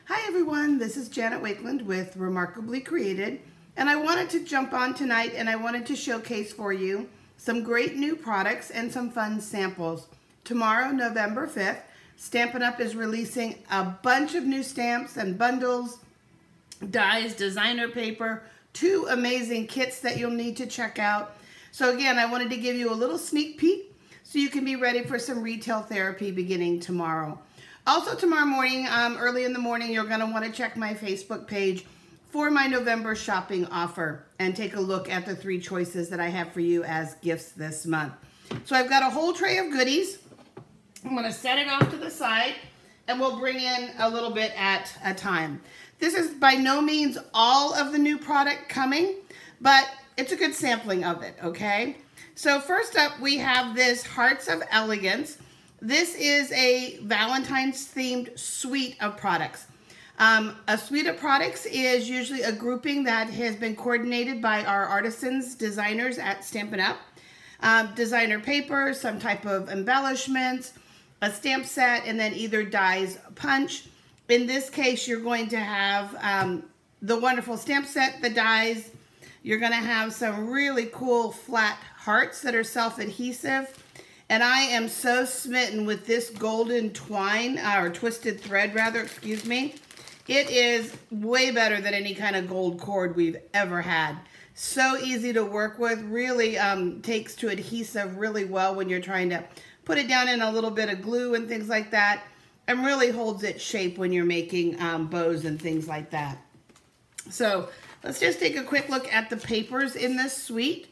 Hi everyone, this is Janet Wakeland with Remarkably Created, and I wanted to jump on tonight and I wanted to showcase for you some great new products and some fun samples. Tomorrow, November 5th, Stampin' Up! Is releasing a bunch of new stamps and bundles, dies, designer paper, 2 amazing kits that you'll need to check out. So again, I wanted to give you a little sneak peek so you can be ready for some retail therapy beginning tomorrow. Also tomorrow morning, early in the morning, you're going to want to check my Facebook page for my November shopping offer and take a look at the 3 choices that I have for you as gifts this month. So I've got a whole tray of goodies. I'm going to set it off to the side and we'll bring in a little bit at a time. This is by no means all of the new product coming, but it's a good sampling of it, okay? So first up, we have this Hearts of Elegance. This is a Valentine's themed suite of products. A suite of products is usually a grouping that has been coordinated by our artisans, designers at Stampin' Up. Designer paper, some type of embellishments, a stamp set, and then either dies punch. In this case, you're going to have the wonderful stamp set, the dies. You're going to have some really cool flat hearts that are self-adhesive. And I am so smitten with this golden twine, or twisted thread rather, excuse me. It is way better than any kind of gold cord we've ever had. So easy to work with, really takes to adhesive really well when you're trying to put it down in a little bit of glue and things like that. And really holds its shape when you're making bows and things like that. So let's just take a quick look at the papers in this suite.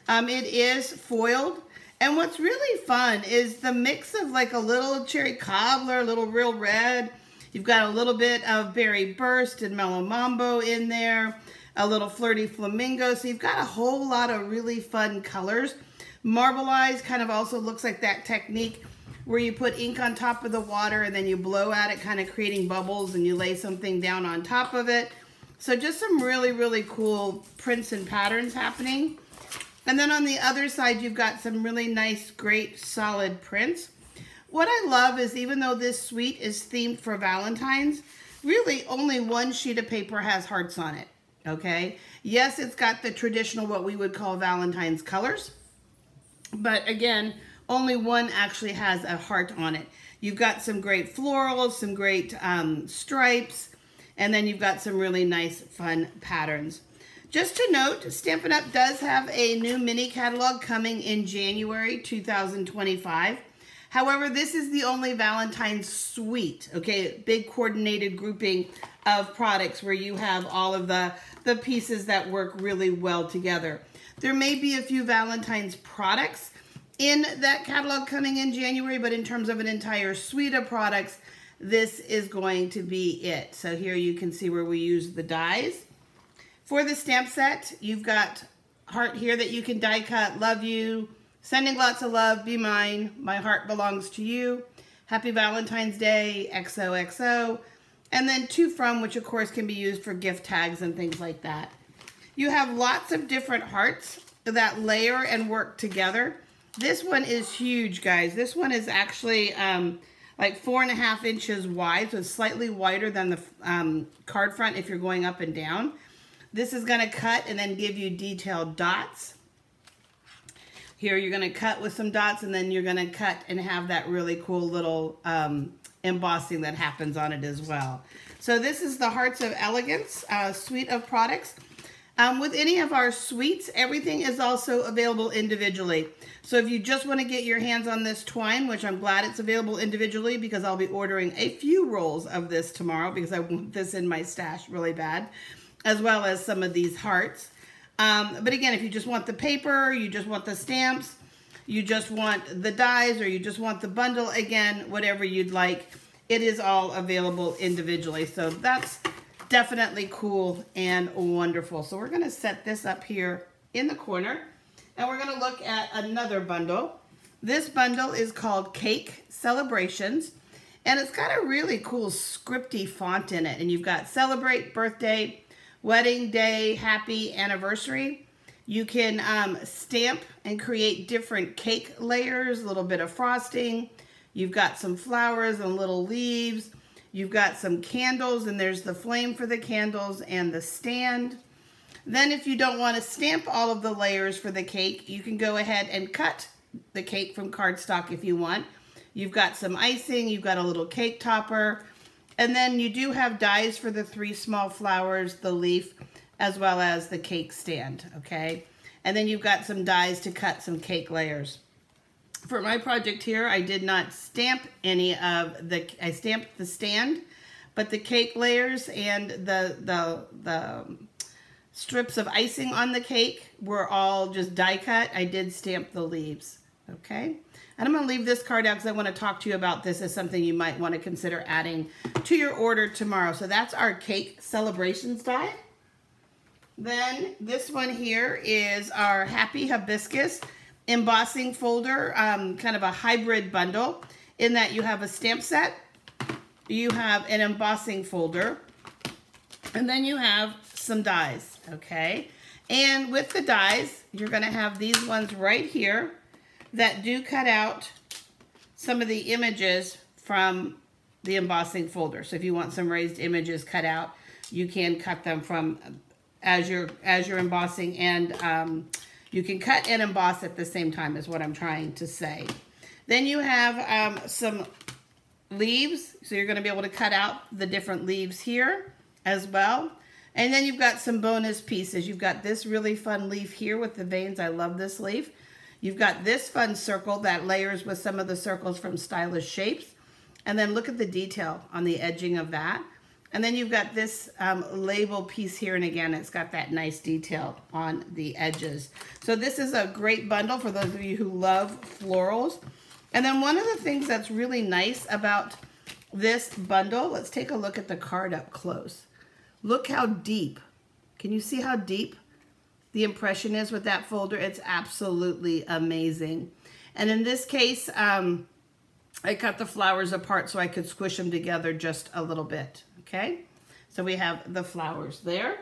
It is foiled. And what's really fun is the mix of like a little cherry cobbler, a little real red. You've got a little bit of berry burst and mellow mambo in there, a little flirty flamingo. So you've got a whole lot of really fun colors. Marbleized kind of also looks like that technique where you put ink on top of the water and then you blow at it, kind of creating bubbles, and you lay something down on top of it. So just some really, really cool prints and patterns happening. And then on the other side, you've got some really nice, great, solid prints. What I love is even though this suite is themed for Valentine's, really only one sheet of paper has hearts on it, okay? Yes, it's got the traditional, what we would call Valentine's colors, but again, only one actually has a heart on it. You've got some great florals, some great stripes, and then you've got some really nice, fun patterns. Just to note, Stampin' Up! Does have a new mini catalog coming in January 2025. However, this is the only Valentine's suite, okay? Big coordinated grouping of products where you have all of the pieces that work really well together. There may be a few Valentine's products in that catalog coming in January, but in terms of an entire suite of products, this is going to be it. So here you can see where we use the dies. For the stamp set, you've got heart here that you can die cut, love you, sending lots of love, be mine, my heart belongs to you, happy Valentine's Day, XOXO, and then to from, which of course can be used for gift tags and things like that. You have lots of different hearts that layer and work together. This one is huge, guys. This one is actually like 4.5 inches wide, so it's slightly wider than the card front if you're going up and down. This is going to cut and then give you detailed dots. Here you're going to cut with some dots, and then you're going to cut and have that really cool little embossing that happens on it as well. So this is the Hearts of Elegance suite of products. With any of our suites, everything is also available individually. So if you just want to get your hands on this twine, which I'm glad it's available individually because I'll be ordering a few rolls of this tomorrow because I want this in my stash really bad, as well as some of these hearts. But again, if you just want the paper, you just want the stamps, you just want the dies, or you just want the bundle, again, whatever you'd like, it is all available individually. So that's definitely cool and wonderful. So we're going to set this up here in the corner, and we're going to look at another bundle. This bundle is called Cake Celebrations, and it's got a really cool scripty font in it. And you've got celebrate, birthday, wedding day, happy anniversary. You can stamp and create different cake layers, a little bit of frosting. You've got some flowers and little leaves. You've got some candles, and there's the flame for the candles and the stand. Then if you don't want to stamp all of the layers for the cake, you can go ahead and cut the cake from cardstock if you want. You've got some icing, you've got a little cake topper, and then you do have dies for the 3 small flowers, the leaf, as well as the cake stand, okay? And then you've got some dies to cut some cake layers. For my project here, I did not stamp any of I stamped the stand, but the cake layers and the strips of icing on the cake were all just die cut. I did stamp the leaves, okay? And I'm gonna leave this card out because I wanna talk to you about this as something you might wanna consider adding to your order tomorrow. So that's our cake celebrations die. Then this one here is our Happy Hibiscus embossing folder, kind of a hybrid bundle in that you have a stamp set, you have an embossing folder, and then you have some dies, okay? And with the dies, you're gonna have these ones right here that do cut out some of the images from the embossing folder. So if you want some raised images cut out, you can cut them from as you're embossing, and you can cut and emboss at the same time is what I'm trying to say. Then you have some leaves, so you're gonna be able to cut out the different leaves here as well. And then you've got some bonus pieces. You've got this really fun leaf here with the veins. I love this leaf. You've got this fun circle that layers with some of the circles from Stylish Shapes. And then look at the detail on the edging of that. And then you've got this label piece here, and again, it's got that nice detail on the edges. So this is a great bundle for those of you who love florals. And then one of the things that's really nice about this bundle, let's take a look at the card up close. Look how deep. Can you see how deep the impression is with that folder? It's absolutely amazing. And in this case, I cut the flowers apart so I could squish them together just a little bit, okay? So we have the flowers there.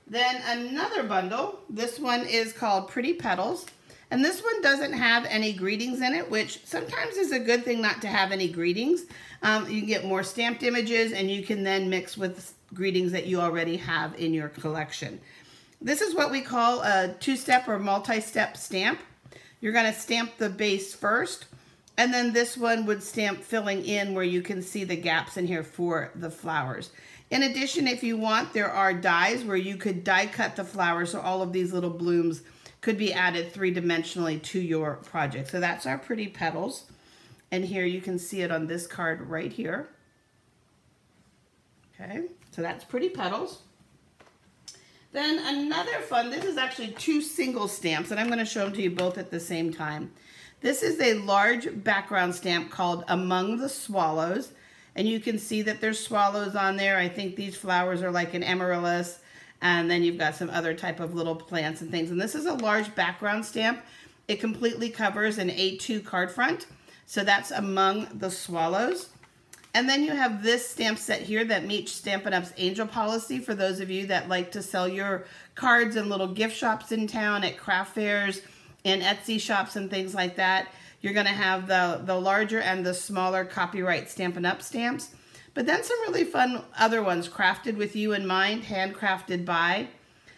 Then another bundle, this one is called Pretty Petals. And this one doesn't have any greetings in it, which sometimes is a good thing not to have any greetings. You can get more stamped images, and you can then mix with greetings that you already have in your collection. This is what we call a 2-step or multi-step stamp. You're gonna stamp the base first, and then this one would stamp filling in where you can see the gaps in here for the flowers. In addition, if you want, there are dies where you could die cut the flowers, so all of these little blooms could be added 3-dimensionally to your project. So that's our Pretty Petals. And here you can see it on this card right here. Okay, so that's Pretty Petals. Then another fun, this is actually 2 single stamps, and I'm going to show them to you both at the same time. This is a large background stamp called Among the Swallows, and you can see that there's swallows on there. I think these flowers are like an amaryllis, and then you've got some other type of little plants and things. And this is a large background stamp. It completely covers an A2 card front, so that's Among the Swallows. And then you have this stamp set here that meets Stampin' Up's Angel Policy for those of you that like to sell your cards in little gift shops in town, at craft fairs, and Etsy shops and things like that. You're gonna have the larger and the smaller copyright Stampin' Up stamps. But then some really fun other ones, Crafted with You in Mind, Handcrafted By,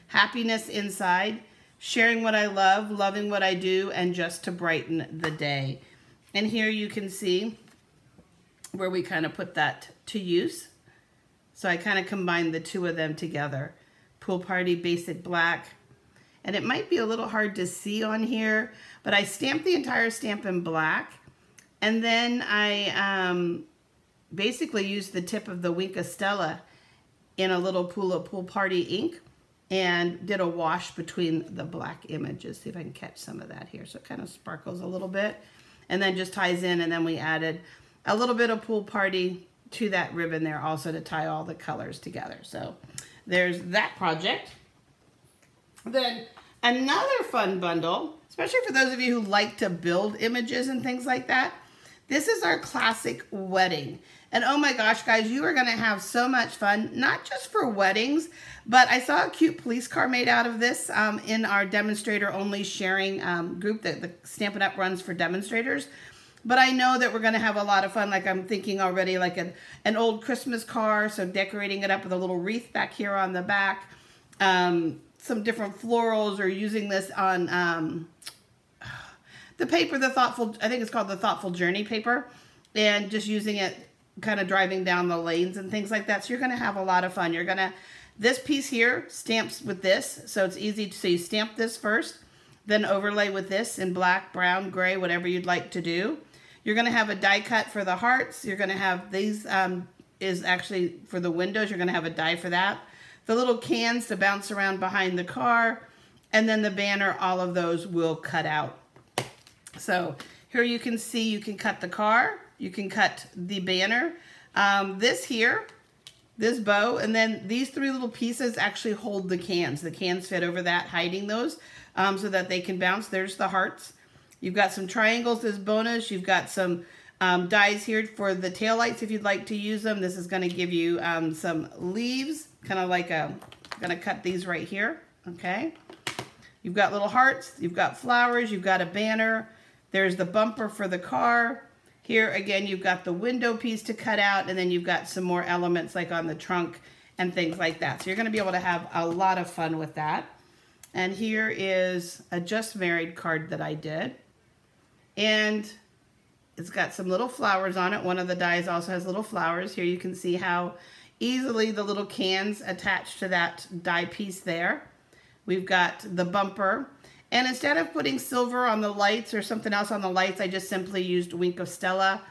Happiness Inside, Sharing What I Love, Loving What I Do, and Just to Brighten the Day. And here you can see where we kind of put that to use. So I kind of combined the 2 of them together. Pool Party Basic Black. And it might be a little hard to see on here, but I stamped the entire stamp in black. And then I basically used the tip of the Wink of Stella in a little Pool Party ink and did a wash between the black images. See if I can catch some of that here. So it kind of sparkles a little bit and then just ties in, and then we added a little bit of Pool Party to that ribbon there also to tie all the colors together. So there's that project. Then another fun bundle, especially for those of you who like to build images and things like that, this is our Classic Wedding. And oh my gosh, guys, you are gonna have so much fun, not just for weddings, but I saw a cute police car made out of this in our demonstrator only sharing group that the Stampin' Up runs for demonstrators. But I know that we're going to have a lot of fun. Like I'm thinking already like an old Christmas car. So decorating it up with a little wreath back here on the back. Some different florals, or using this on the paper, I think it's called the Thoughtful Journey paper. And just using it kind of driving down the lanes and things like that. So you're going to have a lot of fun. This piece here stamps with this. So it's easy to, so you stamp this first, then overlay with this in black, brown, gray, whatever you'd like to do. You're going to have a die cut for the hearts. You're going to have these, is actually for the windows. You're going to have a die for that. The little cans to bounce around behind the car. And then the banner, all of those will cut out. So here you can see you can cut the car. You can cut the banner. This here, this bow, and then these three little pieces actually hold the cans. The cans fit over that, hiding those so that they can bounce. There's the hearts. You've got some triangles as bonus. You've got some dies here for the taillights if you'd like to use them. This is going to give you some leaves, kind of like I'm going to cut these right here, okay? You've got little hearts. You've got flowers. You've got a banner. There's the bumper for the car. Here, again, you've got the window piece to cut out, and then you've got some more elements like on the trunk and things like that. So you're going to be able to have a lot of fun with that. And here is a Just Married card that I did. And it's got some little flowers on it. One of the dies also has little flowers. Here you can see how easily the little cans attach to that die piece there. We've got the bumper. And instead of putting silver on the lights or something else on the lights, I just simply used Wink of Stella.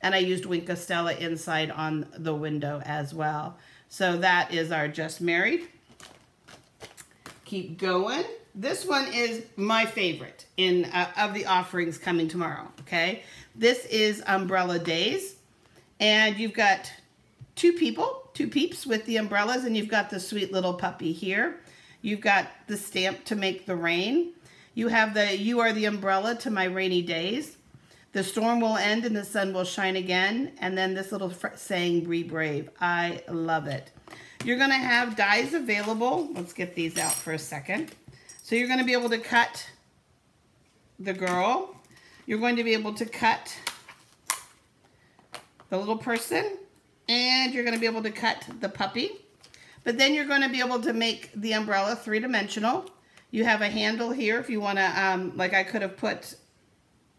And I used Wink of Stella inside on the window as well. So that is our Just Married. Keep going. This one is my favorite of the offerings coming tomorrow, okay? This is Umbrella Days. And you've got two peeps with the umbrellas, and you've got the sweet little puppy here. You've got the stamp to make the rain. You have the "You are the umbrella to my rainy days." The storm will end and the sun will shine again. And then this little saying, "Be brave." I love it. You're going to have dies available. Let's get these out for a second. So you're going to be able to cut the girl. You're going to be able to cut the little person. And you're going to be able to cut the puppy. But then you're going to be able to make the umbrella three-dimensional. You have a handle here if you want to, like I could have put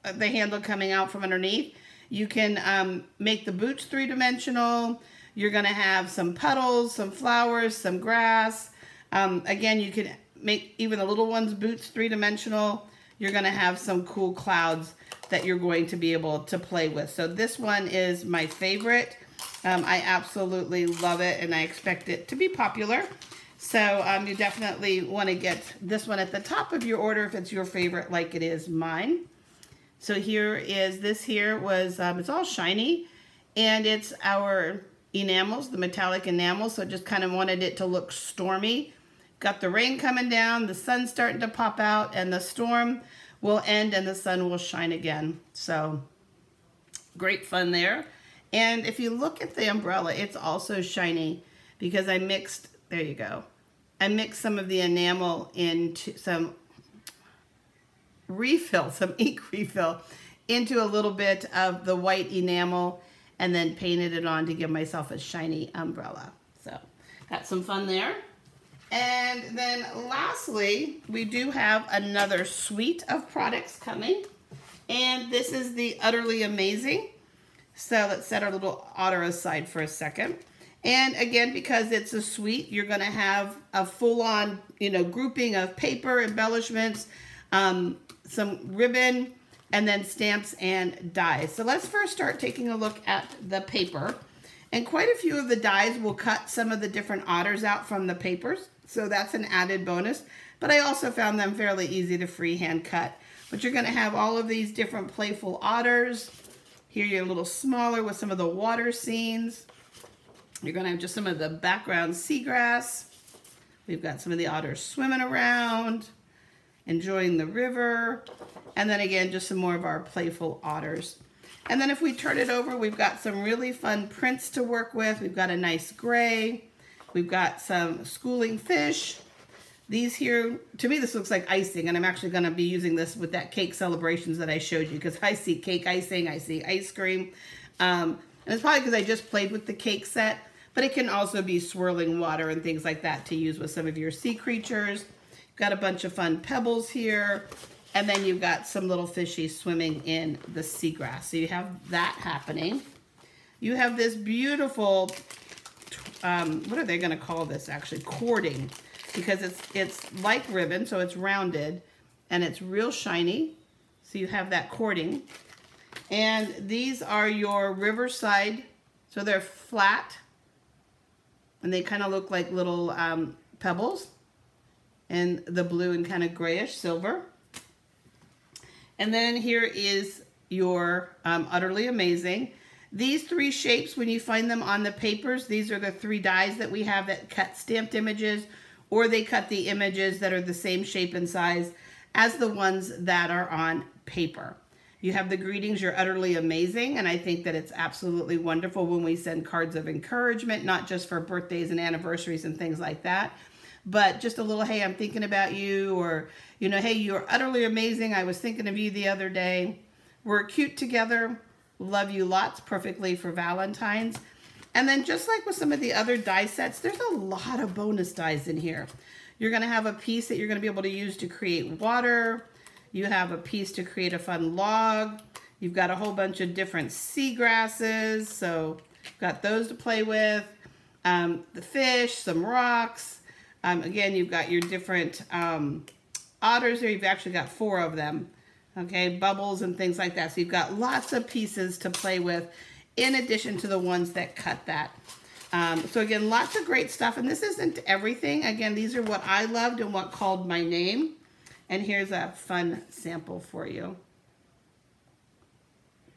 the handle coming out from underneath. You can make the boots three-dimensional. You're going to have some puddles, some flowers, some grass. Again, you can make even the little ones' boots three-dimensional. You're going to have some cool clouds that you're going to be able to play with. So this one is my favorite. I absolutely love it, and I expect it to be popular. So you definitely want to get this one at the top of your order if it's your favorite, like it is mine. So here is, this here was, it's all shiny, and it's our enamels, the metallic enamels, so I just kind of wanted it to look stormy. Got the rain coming down, the sun's starting to pop out, and the storm will end and the sun will shine again. So great fun there. And if you look at the umbrella, it's also shiny because I mixed, there you go. I mixed some of the enamel into some refill, some ink refill, into a little bit of the white enamel and then painted it on to give myself a shiny umbrella. So got some fun there. And then lastly, we do have another suite of products coming. And this is the Utterly Amazing. So let's set our little otter aside for a second. And again, because it's a suite, you're going to have a full-on, grouping of paper, embellishments, some ribbon, and then stamps and dies. So let's first start taking a look at the paper. And quite a few of the dies will cut some of the different otters out from the papers. So that's an added bonus. But I also found them fairly easy to freehand cut. But you're going to have all of these different playful otters. Here you're a little smaller with some of the water scenes. You're going to have just some of the background seagrass. We've got some of the otters swimming around, enjoying the river. And then again, just some more of our playful otters. And then if we turn it over, we've got some really fun prints to work with. We've got a nice gray. We've got some schooling fish. These here, to me, this looks like icing, and I'm actually going to be using this with that cake celebrations that I showed you, because I see cake icing, I see ice cream, and it's probably because I just played with the cake set, but it can also be swirling water and things like that to use with some of your sea creatures. Got a bunch of fun pebbles here, and then you've got some little fishies swimming in the seagrass. So you have that happening. You have this beautiful, what are they going to call this actually? Cording, because it's like ribbon, so it's rounded, and it's real shiny. So you have that cording. And these are your Riverside, so they're flat, and they kind of look like little pebbles, and the blue and kind of grayish silver. And then here is your Utterly Amazing. These three shapes, when you find them on the papers, these are the three dies that we have that cut stamped images, or they cut the images that are the same shape and size as the ones that are on paper. You have the greetings, you're utterly amazing, and I think that it's absolutely wonderful when we send cards of encouragement, not just for birthdays and anniversaries and things like that, but just a little, hey, I'm thinking about you, or, you know, hey, you're utterly amazing, I was thinking of you the other day. We're cute together, love you lots, perfectly for Valentine's. And then just like with some of the other die sets, there's a lot of bonus dies in here. You're going to have a piece that you're going to be able to use to create water. You have a piece to create a fun log. You've got a whole bunch of different seagrasses, so you've got those to play with. The fish, some rocks. Again, you've got your different otters there. You've actually got 4 of them. Okay, bubbles and things like that. So you've got lots of pieces to play with in addition to the ones that cut that. So again, lots of great stuff. And this isn't everything. Again, these are what I loved and what called my name. And here's a fun sample for you.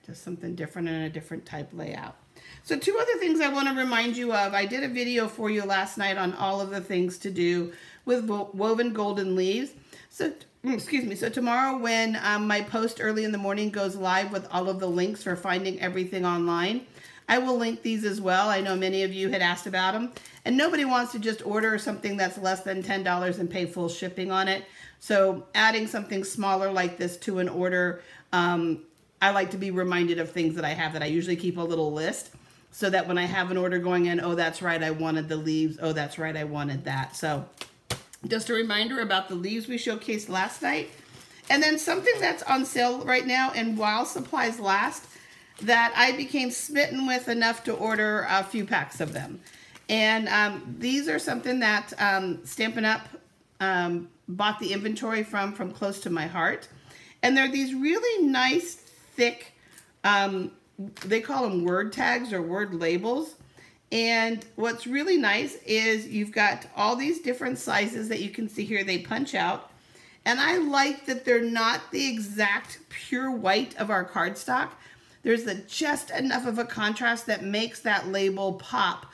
Just something different and a different type layout. So 2 other things I want to remind you of. I did a video for you last night on all of the things to do with woven golden leaves. So, excuse me, so tomorrow when my post early in the morning goes live with all of the links for finding everything online, I will link these as well. I know many of you had asked about them, and nobody wants to just order something that's less than $10 and pay full shipping on it. So adding something smaller like this to an order, I like to be reminded of things that I have, that I usually keep a little list, so that when I have an order going in, oh, that's right, I wanted the leaves. Oh, that's right, I wanted that. So just a reminder about the leaves we showcased last night. And then something that's on sale right now, and while supplies last, that I became smitten with enough to order a few packs of them. And these are something that Stampin' Up bought the inventory from Close to My Heart. And they're these really nice, thick, they call them word tags or word labels. And what's really nice is you've got all these different sizes that you can see here. They punch out. And I like that they're not the exact pure white of our cardstock. There's just enough of a contrast that makes that label pop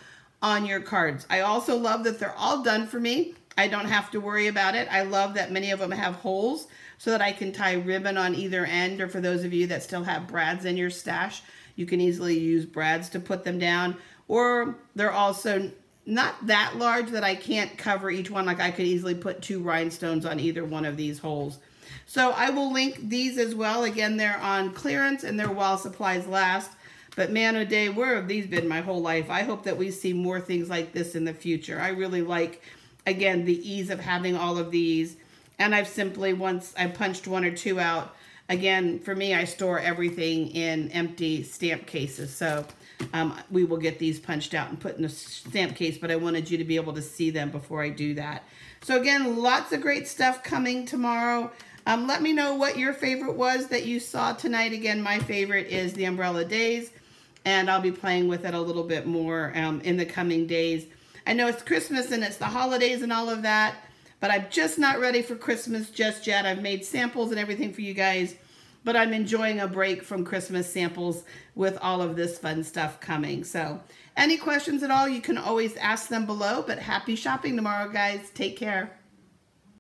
on your cards. I also love that they're all done for me. I don't have to worry about it. I love that many of them have holes so that I can tie ribbon on either end, or for those of you that still have brads in your stash, you can easily use brads to put them down. Or they're also not that large that I can't cover each one. Like I could easily put 2 rhinestones on either one of these holes. So I will link these as well. Again, they're on clearance and they're while supplies last. But man, oh day, where have these been my whole life? I hope that we see more things like this in the future. I really like, again, the ease of having all of these. And I've simply, once I punched 1 or 2 out, again, for me, I store everything in empty stamp cases. So we will get these punched out and put in a stamp case, but I wanted you to be able to see them before I do that. So again, lots of great stuff coming tomorrow. Let me know what your favorite was that you saw tonight. Again, my favorite is the Umbrella Days, and I'll be playing with it a little bit more in the coming days. I know it's Christmas and it's the holidays and all of that, but I'm just not ready for Christmas just yet. I've made samples and everything for you guys, but I'm enjoying a break from Christmas samples with all of this fun stuff coming. So any questions at all, you can always ask them below, but happy shopping tomorrow, guys. Take care.